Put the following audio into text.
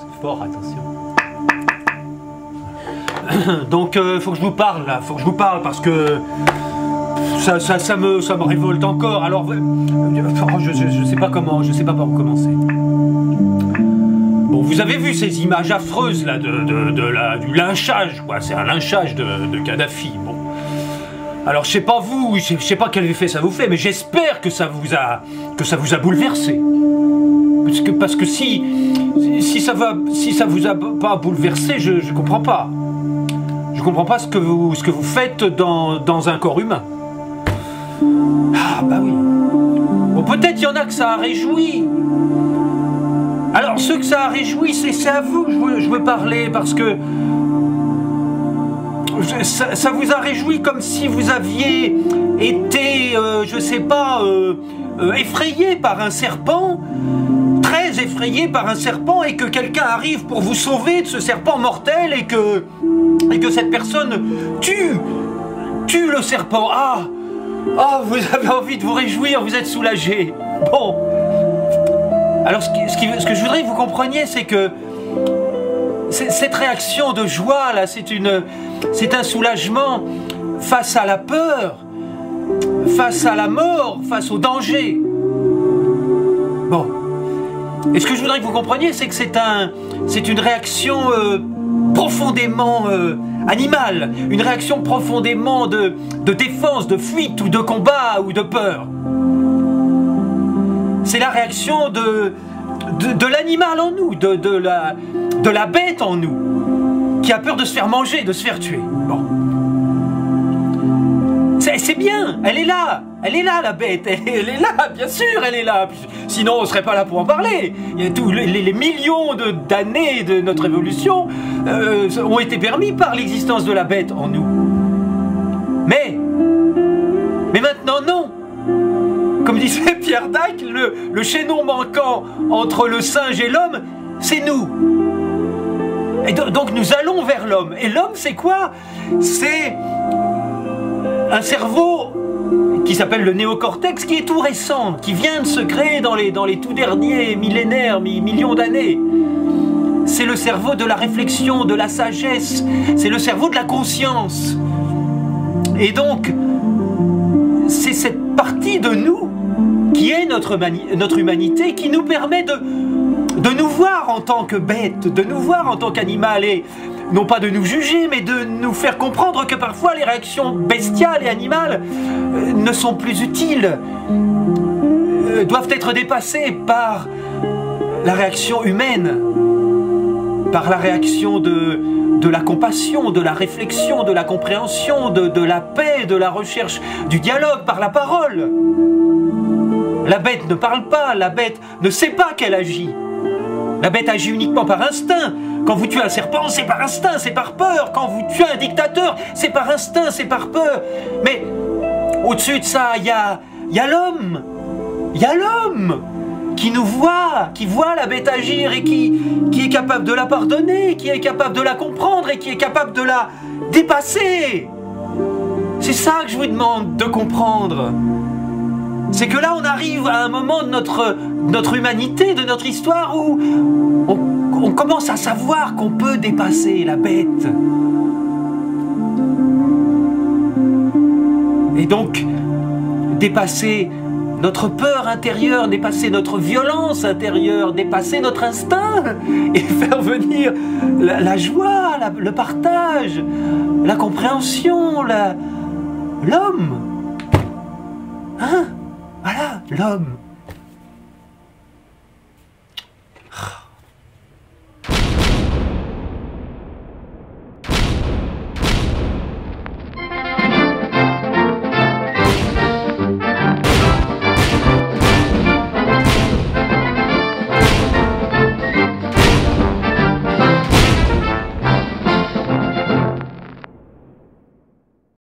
C'est fort, attention. Donc, faut que je vous parle, là. Faut que je vous parle, parce que... Ça me révolte encore. Alors, je sais pas comment, je sais pas par où commencer. Bon, vous avez vu ces images affreuses, là, du lynchage, quoi. C'est un lynchage de Kadhafi, bon. Alors, je sais pas vous, je sais pas quel effet ça vous fait, mais j'espère que ça vous a bouleversé. Parce que si ça vous a pas bouleversé, je comprends pas. Je comprends pas ce que vous faites dans un corps humain. Ah, bah oui. Bon, peut-être il y en a que ça a réjoui. Alors, ceux que ça a réjoui, c'est à vous que je veux parler, parce que ça vous a réjoui comme si vous aviez été, je sais pas, effrayé par un serpent, très effrayé par un serpent, et que quelqu'un arrive pour vous sauver de ce serpent mortel, et que cette personne tue le serpent. Ah, vous avez envie de vous réjouir, vous êtes soulagé. Bon. Alors, ce que je voudrais que vous compreniez, c'est que cette réaction de joie, là, c'est un soulagement face à la peur, face à la mort, face au danger. Bon. Et ce que je voudrais que vous compreniez, c'est que c'est une réaction profondément animale, une réaction profondément de défense, de fuite, ou de combat, ou de peur. C'est la réaction de l'animal en nous, de la bête en nous, qui a peur de se faire manger, de se faire tuer. Bon. C'est bien, elle est là la bête, elle est là, bien sûr elle est là, sinon on ne serait pas là pour en parler. Il y a tous les millions d'années de notre évolution ont été permis par l'existence de la bête en nous. Mais maintenant non. Comme disait Pierre Dac, le chaînon manquant entre le singe et l'homme, c'est nous. Et donc nous allons vers l'homme. Et l'homme, c'est quoi? C'est un cerveau qui s'appelle le néocortex, qui est tout récent, qui vient de se créer dans les tout derniers millénaires, millions d'années. C'est le cerveau de la réflexion, de la sagesse, c'est le cerveau de la conscience. Et donc, c'est cette partie de nous qui est notre humanité, qui nous permet de nous voir en tant que bête, de nous voir en tant qu'animal, et non pas de nous juger, mais de nous faire comprendre que parfois les réactions bestiales et animales ne sont plus utiles, doivent être dépassées par la réaction humaine, par la réaction de la compassion, de la réflexion, de la compréhension, de la paix, de la recherche du dialogue, par la parole. La bête ne parle pas, la bête ne sait pas qu'elle agit. La bête agit uniquement par instinct. Quand vous tuez un serpent, c'est par instinct, c'est par peur. Quand vous tuez un dictateur, c'est par instinct, c'est par peur. Mais au-dessus de ça, il y a l'homme. Il y a l'homme qui nous voit, qui voit la bête agir, et qui est capable de la pardonner, qui est capable de la comprendre, et qui est capable de la dépasser. C'est ça que je vous demande de comprendre. C'est que là, on arrive à un moment de notre humanité, de notre histoire, où on commence à savoir qu'on peut dépasser la bête. Et donc, dépasser notre peur intérieure, dépasser notre violence intérieure, dépasser notre instinct, et faire venir la joie, le partage, la compréhension, l'homme. Hein? Voilà, l'homme.